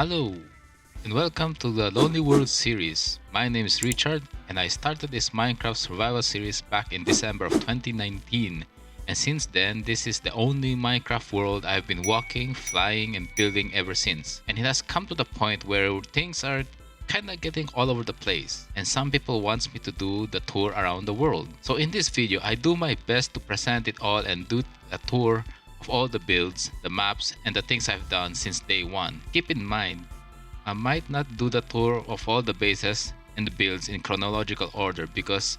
Hello, and welcome to the Lonely World series. My name is Richard, and I started this Minecraft survival series back in December of 2019. And since then, this is the only Minecraft world I've been walking, flying, and building ever since. And it has come to the point where things are kinda getting all over the place, and some people wants me to do the tour around the world. So in this video, I do my best to present it all and do a tour of all the builds, the maps, and the things I've done since day one. Keep in mind, I might not do the tour of all the bases and the builds in chronological order because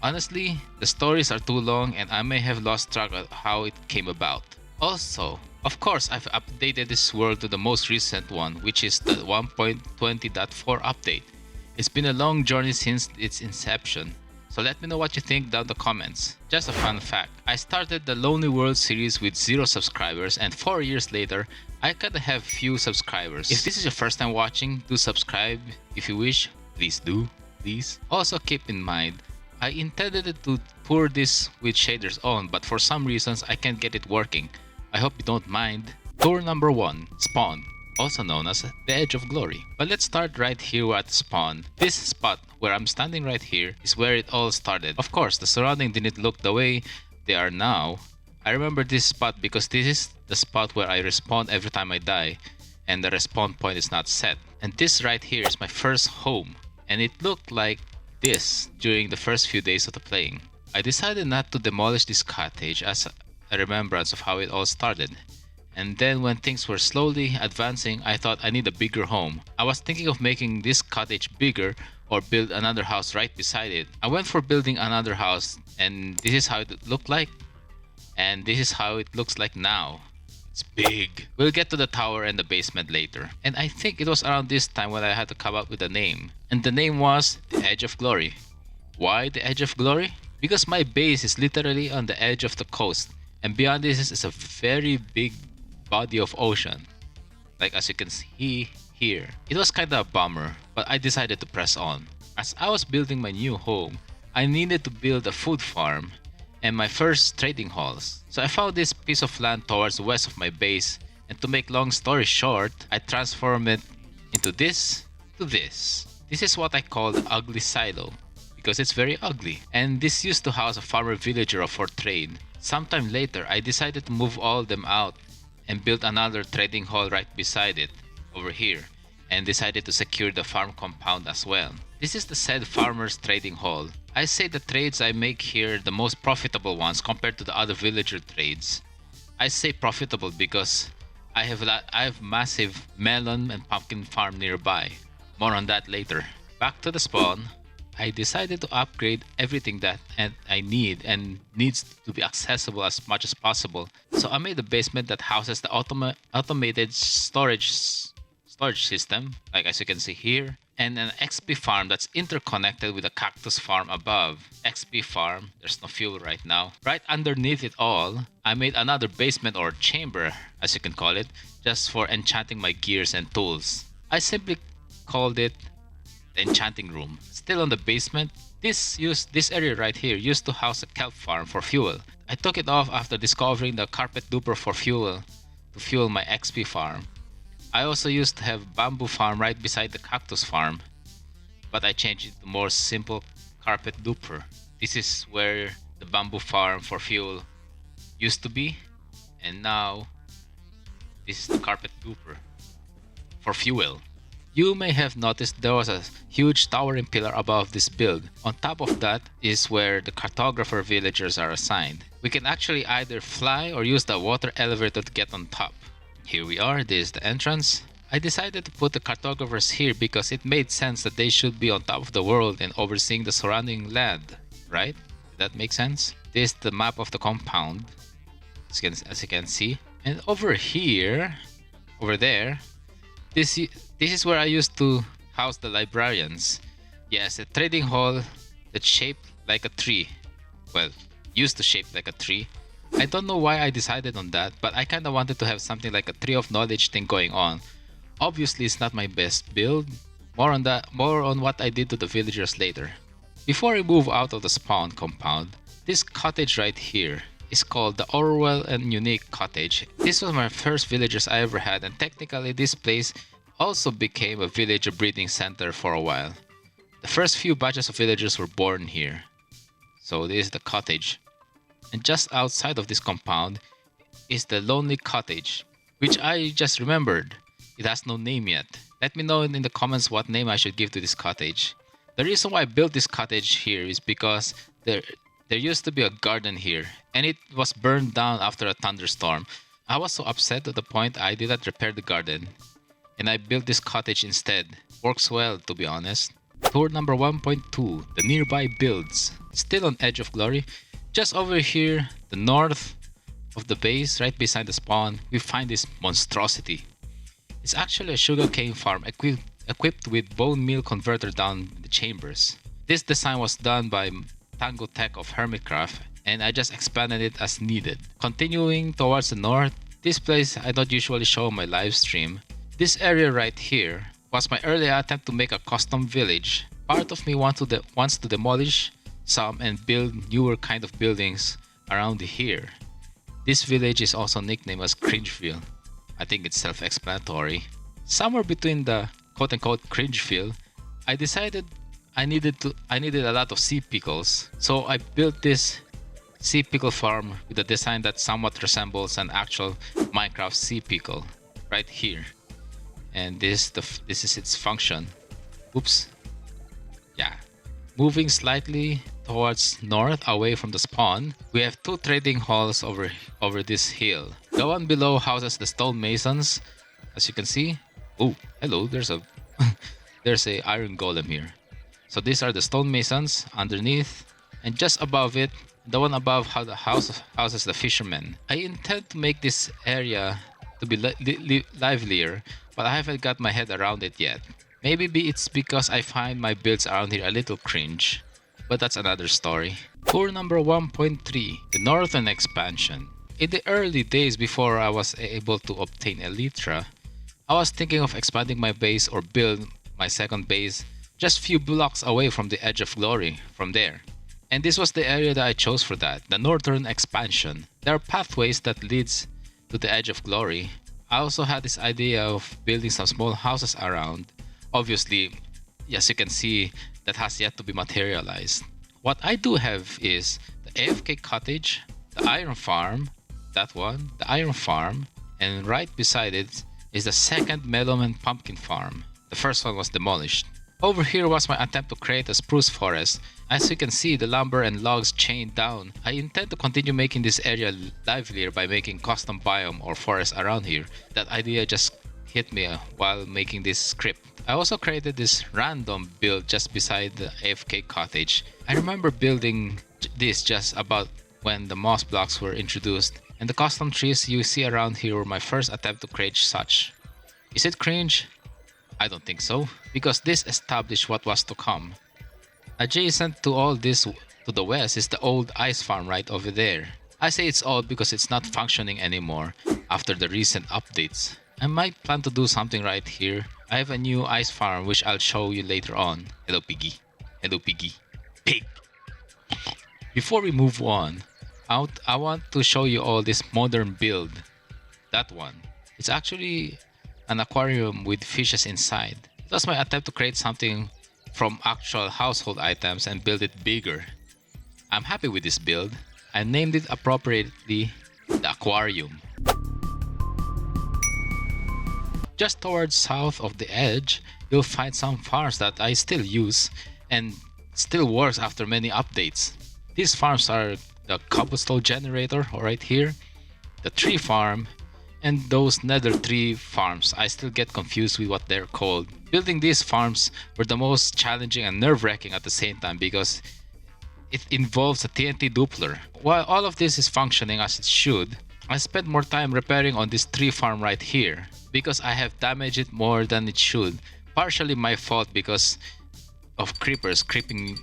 honestly, the stories are too long and I may have lost track of how it came about. Also, of course, I've updated this world to the most recent one, which is the 1.20.4 update. It's been a long journey since its inception, so let me know what you think down the comments. Just a fun fact, I started the Lonely World series with 0 subscribers, and 4 years later, I kinda have few subscribers. If this is your first time watching, do subscribe. If you wish, please do, please. Also keep in mind, I intended to tour this with shaders on, but for some reasons I can't get it working. I hope you don't mind. Tour number 1, Spawn, also known as the Edge of Glory. But let's start right here at Spawn. This spot where I'm standing right here is where it all started. Of course, the surrounding didn't look the way they are now. I remember this spot because this is the spot where I respawn every time I die, and the respawn point is not set. And this right here is my first home, and it looked like this during the first few days of the playing. I decided not to demolish this cottage as a remembrance of how it all started. And then when things were slowly advancing, I thought I need a bigger home. I was thinking of making this cottage bigger or build another house right beside it. I went for building another house, and this is how it looked like. And this is how it looks like now. It's big. We'll get to the tower and the basement later. And I think it was around this time when I had to come up with a name. And the name was the Edge of Glory. Why the Edge of Glory? Because my base is literally on the edge of the coast. And beyond this is a very big body of ocean. Like as you can see here. It was kinda a bummer, but I decided to press on. As I was building my new home, I needed to build a food farm and my first trading halls. So I found this piece of land towards the west of my base, and to make long story short, I transformed it into this to this. This is what I call the ugly silo, because it's very ugly. And this used to house a farmer villager for trade. Sometime later, I decided to move all them out and build another trading hall right beside it, over here, and decided to secure the farm compound as well. This is the said farmer's trading hall. I say the trades I make here the most profitable ones compared to the other villager trades. I say profitable because I have massive melon and pumpkin farm nearby. More on that later. Back to the spawn. I decided to upgrade everything that I need and needs to be accessible as much as possible. So I made a basement that houses the automated storage system, like as you can see here, and an XP farm that's interconnected with a cactus farm above. XP farm, there's no fuel right now. Right underneath it all, I made another basement or chamber, as you can call it, just for enchanting my gears and tools. I simply called it the enchanting room. Still on the basement, this area right here used to house a kelp farm for fuel. I took it off after discovering the carpet duper for fuel to fuel my XP farm. I also used to have bamboo farm right beside the cactus farm, but I changed it to more simple carpet duper. This is where the bamboo farm for fuel used to be, and now this is the carpet duper for fuel. You may have noticed there was a huge towering pillar above this build. On top of that is where the cartographer villagers are assigned. We can actually either fly or use the water elevator to get on top. Here we are, this is the entrance. I decided to put the cartographers here because it made sense that they should be on top of the world and overseeing the surrounding land, right? Did that make sense? This is the map of the compound, as you can see. And over here, over there, this is where I used to house the librarians. Yes, a trading hall that's shaped like a tree. Well, used to shape like a tree. I don't know why I decided on that, but I kinda wanted to have something like a tree of knowledge thing going on. Obviously, it's not my best build. More on what I did to the villagers later. Before I move out of the spawn compound, this cottage right here is called the Orwell and Unique Cottage. This was my first villagers I ever had, and technically this place also became a village breeding center for a while. The first few batches of villagers were born here. So this is the cottage. And just outside of this compound is the lonely cottage, which I just remembered. It has no name yet. Let me know in the comments what name I should give to this cottage. The reason why I built this cottage here is because there used to be a garden here, and it was burned down after a thunderstorm. I was so upset to the point I did not repair the garden, and I built this cottage instead. Works well, to be honest. Tour number 1.2, the nearby builds. Still on Edge of Glory. Just over here, the north of the base, right beside the spawn, we find this monstrosity. It's actually a sugarcane farm equipped with bone meal converter down the chambers. This design was done by Tango Tech of Hermitcraft, and I just expanded it as needed. Continuing towards the north, this place I don't usually show on my live stream. This area right here was my early attempt to make a custom village. Part of me wants to demolish some and build newer kind of buildings around here. This village is also nicknamed as Cringeville. I think it's self-explanatory. Somewhere between the quote-unquote Cringeville, I decided I needed a lot of sea pickles, so I built this sea pickle farm with a design that somewhat resembles an actual Minecraft sea pickle right here. And this is its function. Oops. Yeah. Moving slightly towards north away from the spawn, we have two trading halls over this hill. The one below houses the stonemasons, as you can see. Oh, hello, there's a there's a iron golem here. So these are the stonemasons underneath, and just above it, the one above houses the fishermen. I intend to make this area to be livelier, but I haven't got my head around it yet. Maybe it's because I find my builds around here a little cringe, but that's another story. Tour number 1.3, the Northern Expansion. In the early days before I was able to obtain Elytra, I was thinking of expanding my base or build my second base just few blocks away from the Edge of Glory from there. And this was the area that I chose for that, the Northern Expansion. There are pathways that leads to the Edge of Glory. I also had this idea of building some small houses around. Obviously, as you can see, that has yet to be materialized. What I do have is the AFK cottage, the iron farm, that one, the iron farm, and right beside it is the second Meadowman pumpkin farm. The first one was demolished. Over here was my attempt to create a spruce forest. As you can see, the lumber and logs chained down. I intend to continue making this area livelier by making custom biome or forest around here. That idea just hit me while making this script. I also created this random build just beside the AFK cottage. I remember building this just about when the moss blocks were introduced, and the custom trees you see around here were my first attempt to create such. Is it cringe? I don't think so, because this established what was to come. Adjacent to all this to the west is the old ice farm right over there. I say it's old because it's not functioning anymore after the recent updates. I might plan to do something right here. I have a new ice farm which I'll show you later on. Hello piggy. Hello piggy. Pig! Before we move on, I want to show you all this modern build. That one. It's actually an aquarium with fishes inside. It was my attempt to create something from actual household items and build it bigger. I'm happy with this build. I named it appropriately the aquarium. Just towards south of the edge, you'll find some farms that I still use and still works after many updates. These farms are the cobblestone generator right here, the tree farm, and those nether tree farms. I still get confused with what they're called. Building these farms were the most challenging and nerve-wracking at the same time because it involves a TNT doubler. While all of this is functioning as it should, I spent more time repairing on this tree farm right here because I have damaged it more than it should. Partially my fault because of creepers creeping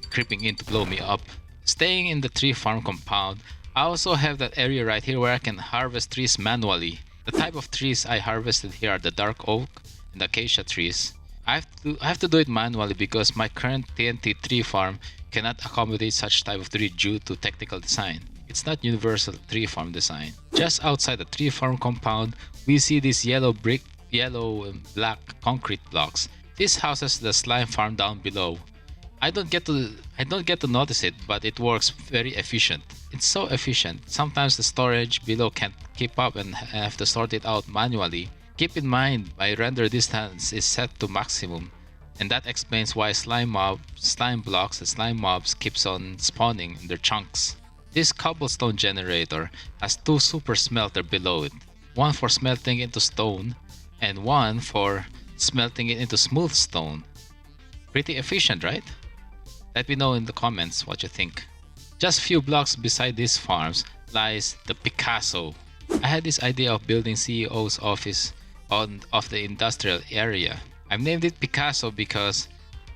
in to blow me up. Staying in the tree farm compound, I also have that area right here where I can harvest trees manually. The type of trees I harvested here are the dark oak and acacia trees. I have to do it manually because my current TNT tree farm cannot accommodate such type of tree due to technical design. It's not universal tree farm design. Just outside the tree farm compound, we see this yellow brick yellow and black concrete blocks. This houses the slime farm down below. I don't get to notice it, but it works very efficient. It's so efficient. Sometimes the storage below can't keep up and I have to sort it out manually. Keep in mind my render distance is set to maximum, and that explains why slime blocks and slime mobs keeps on spawning in their chunks. This cobblestone generator has two super smelter below it, one for smelting into stone and one for smelting it into smooth stone. Pretty efficient, right? Let me know in the comments what you think. Just few blocks beside these farms lies the Picasso. I had this idea of building CEO's office of the industrial area. I've named it Picasso because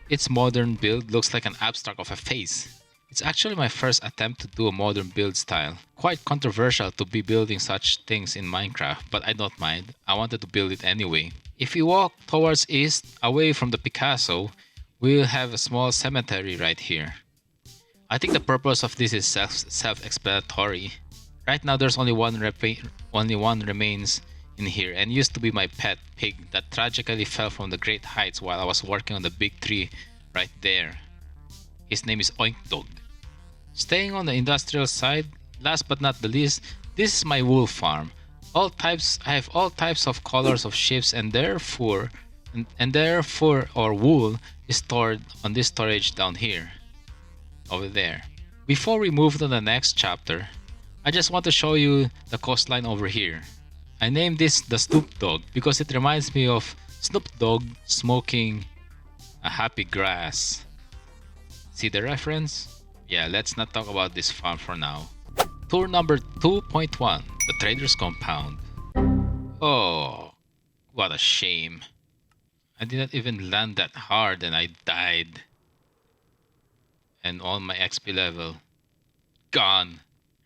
its modern build looks like an abstract of a face. It's actually my first attempt to do a modern build style. Quite controversial to be building such things in Minecraft, but I don't mind. I wanted to build it anyway. If you walk towards east, away from the Picasso, we'll have a small cemetery right here. I think the purpose of this is self-explanatory. Right now there's only one remains in here and used to be my pet pig that tragically fell from the great heights while I was working on the big tree right there. His name is Oink Dog. Staying on the industrial side, last but not the least, this is my wool farm. I have all types of colors of sheep and their fur or wool is stored on this storage down here. Over there. Before we move to the next chapter, I just want to show you the coastline over here. I named this the Snoop Dogg because it reminds me of Snoop Dogg smoking a happy grass. See the reference? Yeah, let's not talk about this farm for now. Tour number 2.1, the Trader's Compound. Oh, what a shame. I did not even land that hard and I died. And all my XP level gone.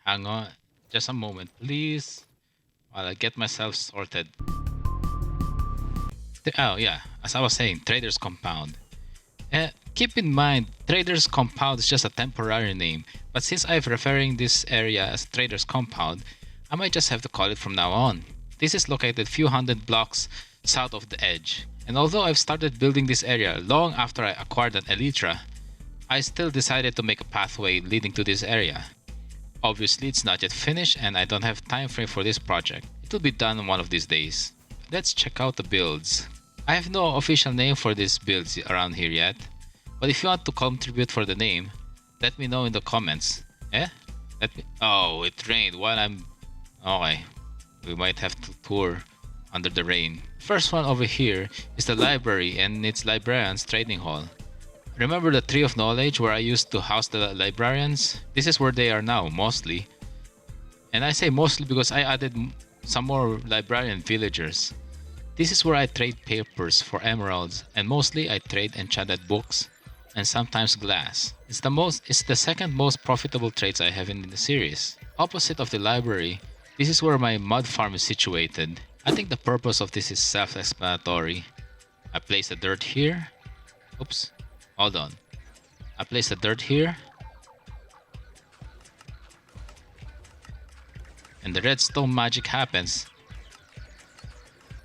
Hang on just a moment please while I get myself sorted. Oh yeah, as I was saying, Trader's Compound. Keep in mind, Trader's Compound is just a temporary name, but since I'm referring this area as Trader's Compound, I might just have to call it from now on. This is located few hundred blocks south of the edge, and although I've started building this area long after I acquired an Elytra, I still decided to make a pathway leading to this area. Obviously it's not yet finished and I don't have time frame for this project. It will be done one of these days. Let's check out the builds. I have no official name for these builds around here yet, but if you want to contribute for the name, let me know in the comments. Oh, it rained while I'm... Okay, we might have to tour under the rain. First one over here is the library and its librarian's trading hall. Remember the Tree of Knowledge where I used to house the librarians? This is where they are now, mostly. And I say mostly because I added some more librarian villagers. This is where I trade papers for emeralds, and mostly I trade enchanted books and sometimes glass. It's the second most profitable trades I have in the series. Opposite of the library, this is where my mud farm is situated. I think the purpose of this is self-explanatory. I place the dirt here. Oops. Hold on. I place the dirt here. And the redstone magic happens.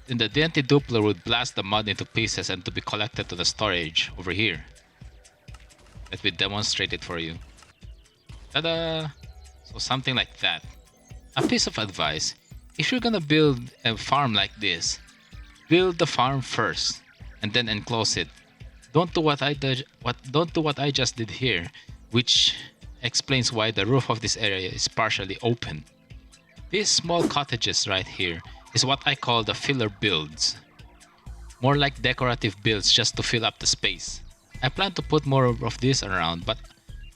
Then the DNT Doppler would blast the mud into pieces and to be collected to the storage over here. Let me demonstrate it for you. Ta-da! So something like that. A piece of advice. If you're gonna build a farm like this, build the farm first and then enclose it. Don't do what I just did here, which explains why the roof of this area is partially open. These small cottages right here is what I call the filler builds. More like decorative builds just to fill up the space. I plan to put more of this around, but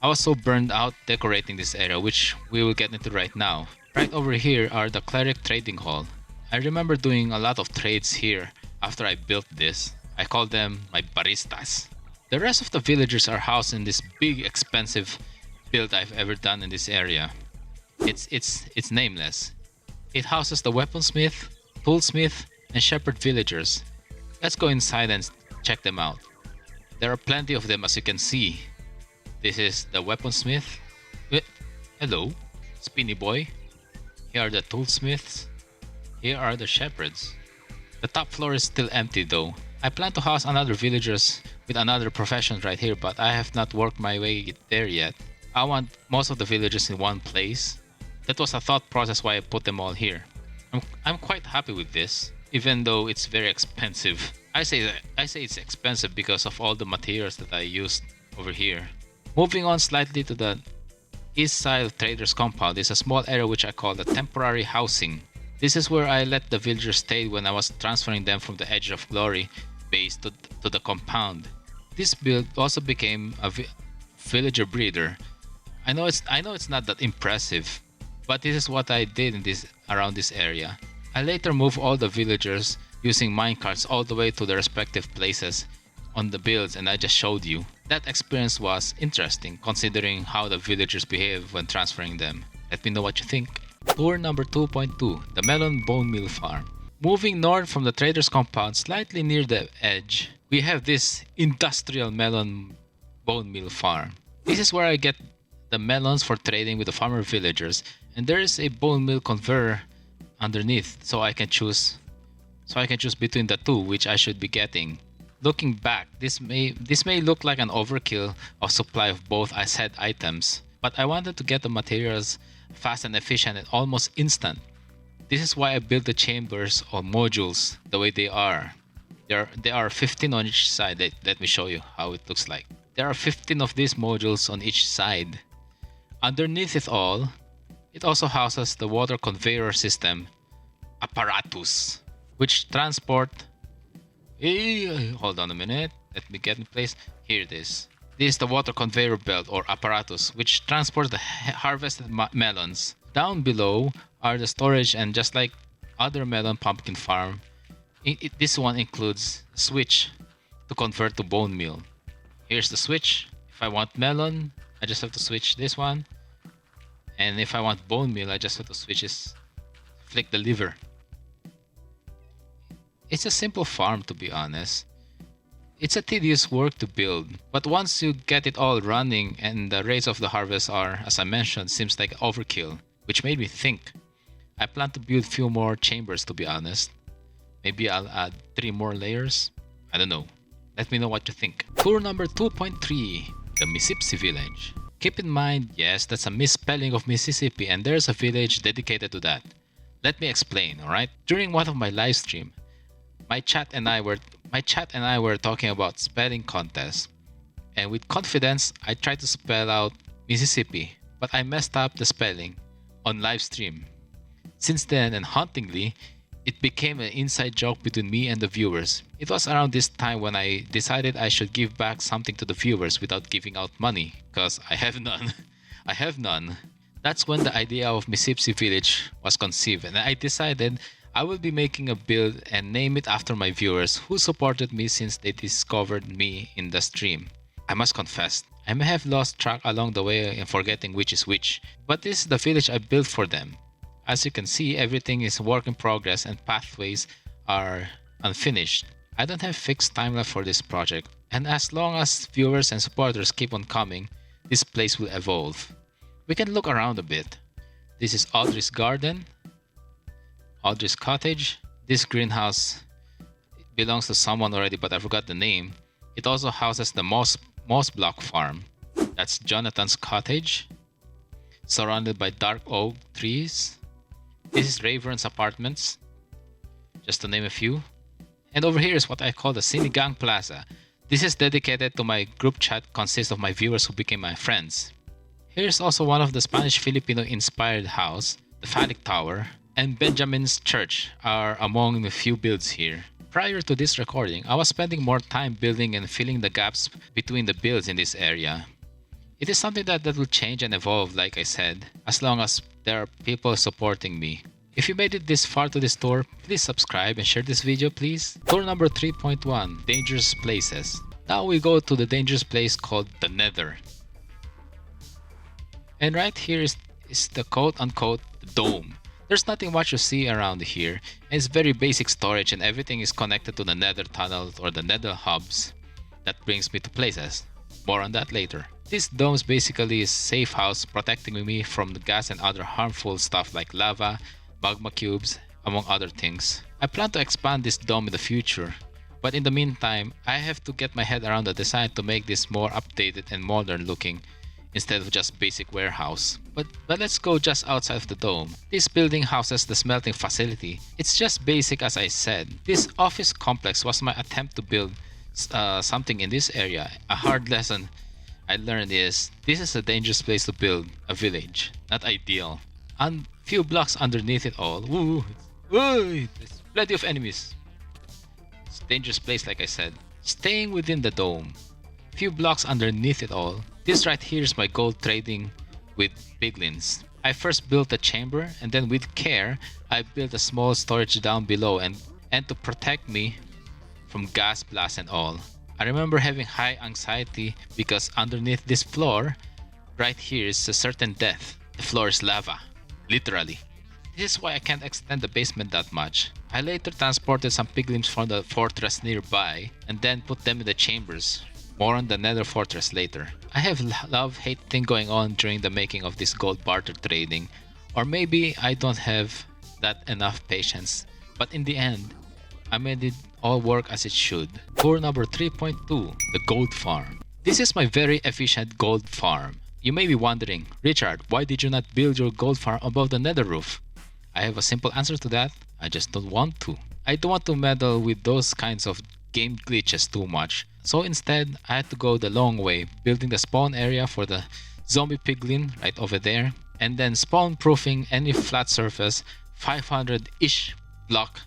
I was so burned out decorating this area, which we will get into right now. Right over here are the Cleric Trading Hall. I remember doing a lot of trades here after I built this. I call them my baristas. The rest of the villagers are housed in this big expensive build I've ever done in this area. It's nameless. It houses the weaponsmith, toolsmith, and shepherd villagers. Let's go inside and check them out. There are plenty of them as you can see. This is the weaponsmith. Hello, Spinny Boy. Here are the toolsmiths. Here are the shepherds. The top floor is still empty though. I plan to house another villagers with another profession right here, but I have not worked my way there yet. I want most of the villagers in one place. That was a thought process why I put them all here. I'm quite happy with this, even though it's very expensive. I say it's expensive because of all the materials that I used over here. Moving on slightly to the east side of Trader's compound is a small area which I call the temporary housing. This is where I let the villagers stay when I was transferring them from the Edge of Glory base to the compound. This build also became a villager breeder. I know it's not that impressive, but this is what I did around this area. I later moved all the villagers using minecarts all the way to their respective places on the builds, and I just showed you. That experience was interesting considering how the villagers behave when transferring them. Let me know what you think. Tour number 2.2, the Melon Bone Meal Farm. Moving north from the trader's compound slightly near the edge, we have this industrial melon bone meal farm. This is where I get the melons for trading with the farmer villagers, and there is a bone meal conveyor underneath, so I can choose between the two which I should be getting. Looking back, this may look like an overkill of supply of both said items, but I wanted to get the materials fast and efficient and almost instant. This is why I built the chambers or modules the way they are. There are 15 on each side. Let me show you how it looks like. There are 15 of these modules on each side. Underneath it all, it also houses the water conveyor system apparatus, which transport... hold on a minute, let me get in place. Here it is. This is the water conveyor belt or apparatus, which transports the harvested melons. Down below are the storage, and just like other melon pumpkin farm, this one includes a switch to convert to bone meal. Here's the switch. If I want melon, I just have to switch this one. And if I want bone meal, I just have to flick the lever. It's a simple farm, to be honest. It's a tedious work to build, but once you get it all running and the rates of the harvest are, as I mentioned, seems like overkill, which made me think. I plan to build few more chambers, to be honest. Maybe I'll add 3 more layers. I don't know. Let me know what you think. Tour number 2.3, the Mississippi Village. Keep in mind, yes, that's a misspelling of Mississippi, and there's a village dedicated to that. Let me explain, alright? During one of my live stream, my chat and I were talking about spelling contests, and with confidence I tried to spell out Mississippi, but I messed up the spelling on live stream. Since then, and hauntingly, it became an inside joke between me and the viewers. It was around this time when I decided I should give back something to the viewers without giving out money, cause I have none. I have none. That's when the idea of Mississippi Village was conceived, and I decided I will be making a build and name it after my viewers who supported me since they discovered me in the stream. I must confess, I may have lost track along the way and forgetting which is which, but this is the village I built for them. As you can see, everything is work in progress and pathways are unfinished. I don't have fixed timeline for this project, and as long as viewers and supporters keep on coming, this place will evolve. We can look around a bit. This is Audrey's garden, Audrey's cottage. This greenhouse belongs to someone already, but I forgot the name. It also houses the moss block farm. That's Jonathan's cottage, surrounded by dark oak trees. This is Raven's apartments, just to name a few. And over here is what I call the Sinigang Plaza. This is dedicated to my group chat, consists of my viewers who became my friends. Here's also one of the Spanish-Filipino inspired house, the Phallic Tower, and Benjamin's Church are among the few builds here. Prior to this recording, I was spending more time building and filling the gaps between the builds in this area. It is something that will change and evolve, like I said, as long as there are people supporting me. If you made it this far to this tour, please subscribe and share this video, please. Tour number 3.1, Dangerous Places. Now we go to the dangerous place called the Nether. And right here is the quote-unquote dome. There's nothing much to see around here, and it's very basic storage, and everything is connected to the Nether tunnels or the Nether hubs. That brings me to places. More on that later. This dome basically is a safe house protecting me from the gas and other harmful stuff like lava, magma cubes, among other things. I plan to expand this dome in the future, but in the meantime, I have to get my head around the design to make this more updated and modern looking instead of just basic warehouse. But let's go just outside of the dome. This building houses the smelting facility. It's just basic as I said. This office complex was my attempt to build something in this area. A hard lesson I learned is this is a dangerous place to build a village. Not ideal. And few blocks underneath it all. Woo! Woo! There's plenty of enemies. It's a dangerous place like I said. Staying within the dome. Few blocks underneath it all. This right here is my gold trading with piglins. I first built a chamber and then with care I built a small storage down below and to protect me from gas blast and all. I remember having high anxiety because underneath this floor right here is a certain death. The floor is lava. Literally. This is why I can't extend the basement that much. I later transported some piglins from the fortress nearby and then put them in the chambers. More on the nether fortress later. I have love-hate thing going on during the making of this gold barter trading, or maybe I don't have that enough patience, but in the end, I made it all work as it should. Tour number 3.2, the gold farm. This is my very efficient gold farm. You may be wondering, Richard, why did you not build your gold farm above the nether roof? I have a simple answer to that. I just don't want to. I don't want to meddle with those kinds of game glitches too much. So instead, I had to go the long way, building the spawn area for the zombie piglin right over there, and then spawn proofing any flat surface 500-ish block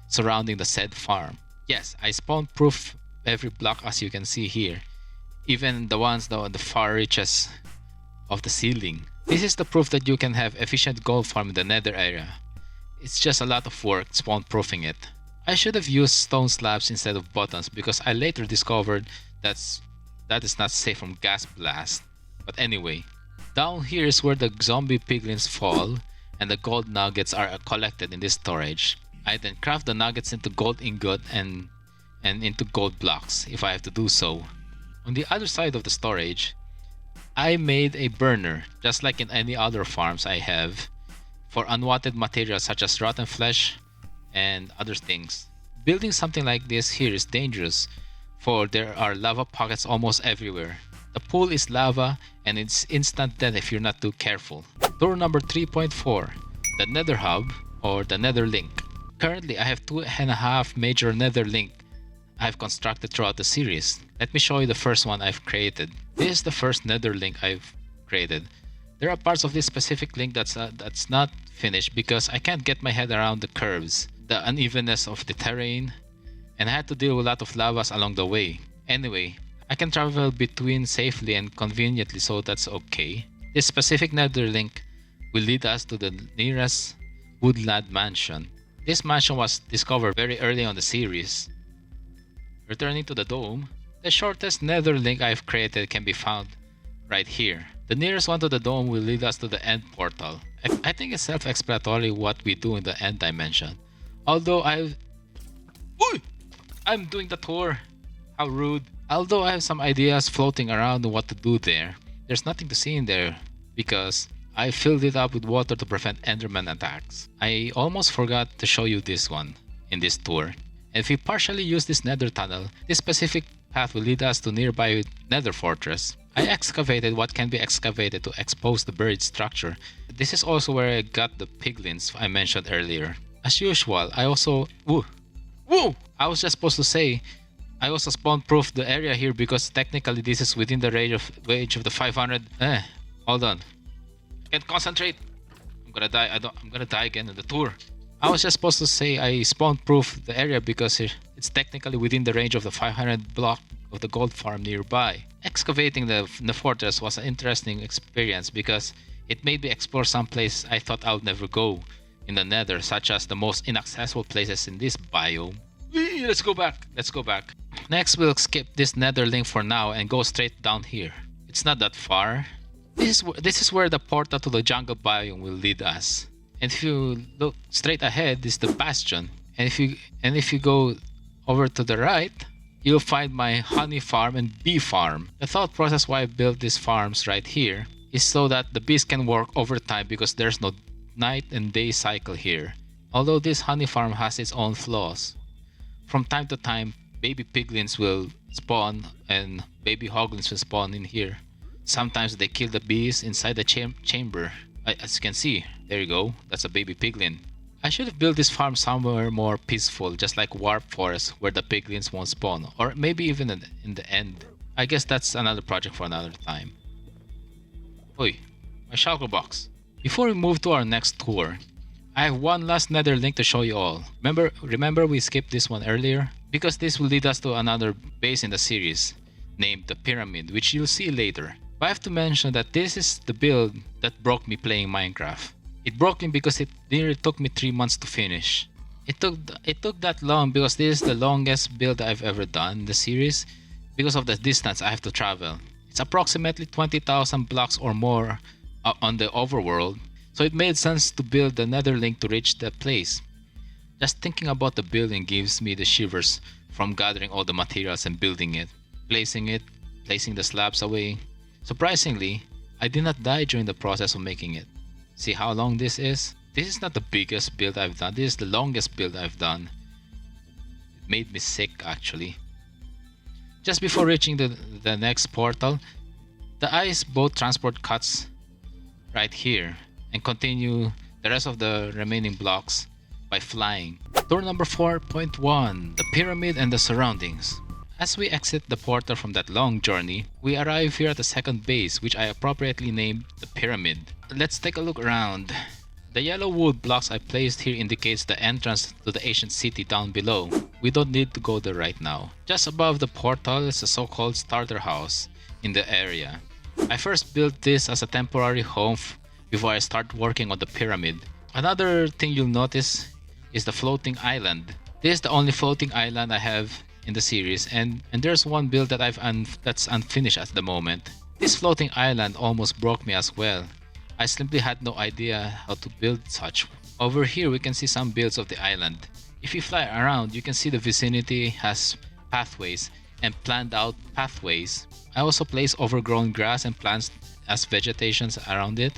surrounding the said farm. Yes, I spawn proof every block as you can see here, even the ones on the far reaches of the ceiling. This is the proof that you can have efficient gold farm in the nether area. It's just a lot of work spawn proofing it. I should have used stone slabs instead of buttons because I later discovered that is not safe from gas blast. But anyway, down here is where the zombie piglins fall and the gold nuggets are collected in this storage. I then craft the nuggets into gold ingot and into gold blocks if I have to do so. On the other side of the storage, I made a burner just like in any other farms I have for unwanted materials such as rotten flesh and other things. Building something like this here is dangerous, for there are lava pockets almost everywhere. The pool is lava and it's instant death if you're not too careful. Tour number 3.4, the Nether Hub or the Nether Link. Currently I have 2.5 major Nether Link I've constructed throughout the series. Let me show you the first one I've created. This is the first Nether Link I've created. There are parts of this specific link that's not finished because I can't get my head around the curves, the unevenness of the terrain, and I had to deal with a lot of lavas along the way. Anyway, I can travel between safely and conveniently, so that's okay. This specific nether link will lead us to the nearest woodland mansion. This mansion was discovered very early on the series. Returning to the dome, the shortest nether link I've created can be found right here. The nearest one to the dome will lead us to the end portal. I think it's self-explanatory what we do in the end dimension. Although I'm doing the tour. How rude. Although I have some ideas floating around on what to do there, there's nothing to see in there because I filled it up with water to prevent Enderman attacks. I almost forgot to show you this one in this tour. And if we partially use this nether tunnel, this specific path will lead us to nearby nether fortress. I excavated what can be excavated to expose the buried structure. This is also where I got the piglins I mentioned earlier. As usual, I also... I was just supposed to say, I also spawn-proofed the area here because technically this is within the range of the 500... hold on. I can't concentrate. I'm gonna die. I'm gonna die again in the tour. I was just supposed to say I spawn-proofed the area because it's technically within the range of the 500 block of the gold farm nearby. Excavating the fortress was an interesting experience because it made me explore some place I thought I would never go in the nether, such as the most inaccessible places in this biome. Let's go back. Next, we'll skip this nether link for now and go straight down here. It's not that far. This is where the portal to the jungle biome will lead us. And if you look straight ahead, this is the bastion. And if you go over to the right, you'll find my honey farm and bee farm. The thought process why I built these farms right here is so that the bees can work overtime because there's no night and day cycle here. Although this honey farm has its own flaws. From time to time, baby piglins will spawn and baby hoglins will spawn in here. Sometimes they kill the bees inside the chamber. As you can see, there you go, that's a baby piglin. I should have built this farm somewhere more peaceful, just like Warp Forest, where the piglins won't spawn, or maybe even in the end. I guess that's another project for another time. Oi, my shulker box. Before we move to our next tour, I have one last nether link to show you all. Remember we skipped this one earlier? Because this will lead us to another base in the series, named the Pyramid, which you'll see later. But I have to mention that this is the build that broke me playing Minecraft. It broke me because it nearly took me 3 months to finish. It took that long because this is the longest build I've ever done in the series because of the distance I have to travel. It's approximately 20,000 blocks or more on the overworld, so it made sense to build the nether link to reach that place. Just thinking about the building gives me the shivers from gathering all the materials and building it, placing the slabs away. Surprisingly, I did not die during the process of making it. See how long this is? This is not the biggest build I've done. This is the longest build I've done. It made me sick actually. Just before reaching the next portal, the ice boat transport cuts right here and continue the rest of the remaining blocks by flying. Tour number 4.1, the pyramid and the surroundings. As we exit the portal from that long journey, we arrive here at the second base, which I appropriately named the pyramid. Let's take a look around. The yellow wood blocks I placed here indicates the entrance to the ancient city down below. We don't need to go there right now. Just above the portal is a so-called starter house in the area. I first built this as a temporary home before I start working on the pyramid. Another thing you'll notice is the floating island. This is the only floating island I have in the series, and there's one build that that's unfinished at the moment. This floating island almost broke me as well. I simply had no idea how to build such. Over here we can see some builds of the island. If you fly around, you can see the vicinity has pathways and planned out pathways. I also place overgrown grass and plants as vegetations around it.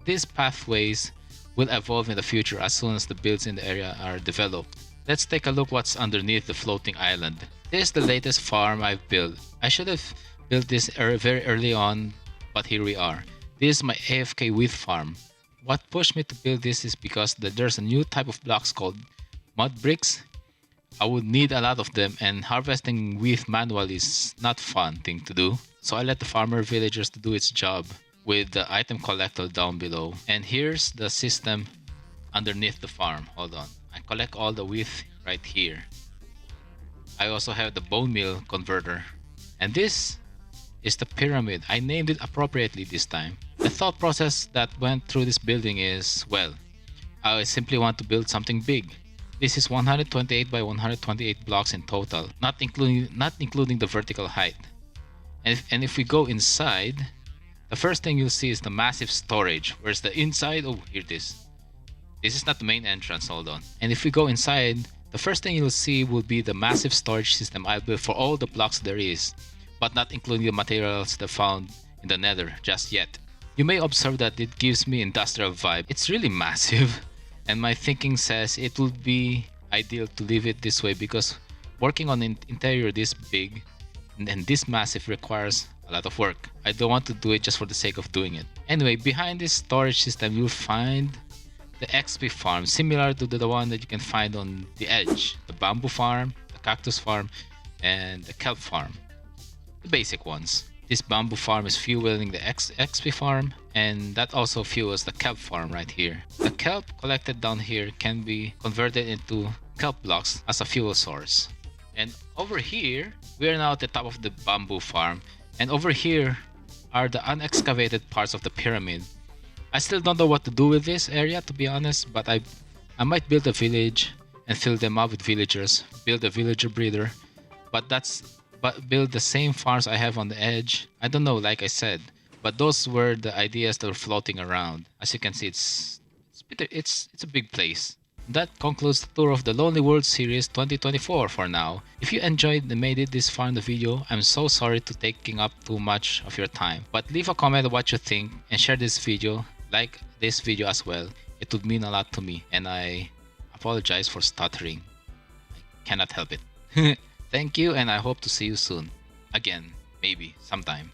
These pathways will evolve in the future as soon as the builds in the area are developed. Let's take a look what's underneath the floating island. This is the latest farm I've built. I should have built this very early on, but here we are. This is my AFK wheat farm. What pushed me to build this is because there's a new type of blocks called mud bricks. I would need a lot of them, and harvesting wheat manually is not fun thing to do. So I let the farmer villagers to do its job with the item collector down below. And here's the system underneath the farm. Hold on. I collect all the wheat right here. I also have the bone meal converter. And this is the pyramid. I named it appropriately this time. The thought process that went through this building is, well, I simply want to build something big. This is 128 by 128 blocks in total, not including the vertical height. And if we go inside, the first thing you'll see is the massive storage. Where's the inside? Oh, here it is. This is not the main entrance, hold on. And if we go inside, the first thing you'll see will be the massive storage system I built for all the blocks there is, but not including the materials that found in the nether just yet. You may observe that it gives me industrial vibe. It's really massive, and my thinking says it would be ideal to leave it this way because working on an interior this big and this massive requires a lot of work. I don't want to do it just for the sake of doing it. Anyway, behind this storage system you'll find the XP farm, similar to the one that you can find on the edge. The bamboo farm, the cactus farm, and the kelp farm. The basic ones. This bamboo farm is fueling the XP farm, and that also fuels the kelp farm right here. The kelp collected down here can be converted into kelp blocks as a fuel source. And over here, we are now at the top of the bamboo farm, and over here are the unexcavated parts of the pyramid. I still don't know what to do with this area, to be honest, but I might build a village and fill them up with villagers, build a villager breeder, but build the same farms I have on the edge. I don't know, like I said, but those were the ideas that were floating around. As you can see, it's a big place. That concludes the tour of the Lonely World Series 2024 for now. If you enjoyed and made it this far in the video, I'm so sorry to taking up too much of your time. But leave a comment on what you think and share this video, like this video as well. It would mean a lot to me, and I apologize for stuttering. I cannot help it. Thank you, and I hope to see you soon. Again, maybe, sometime.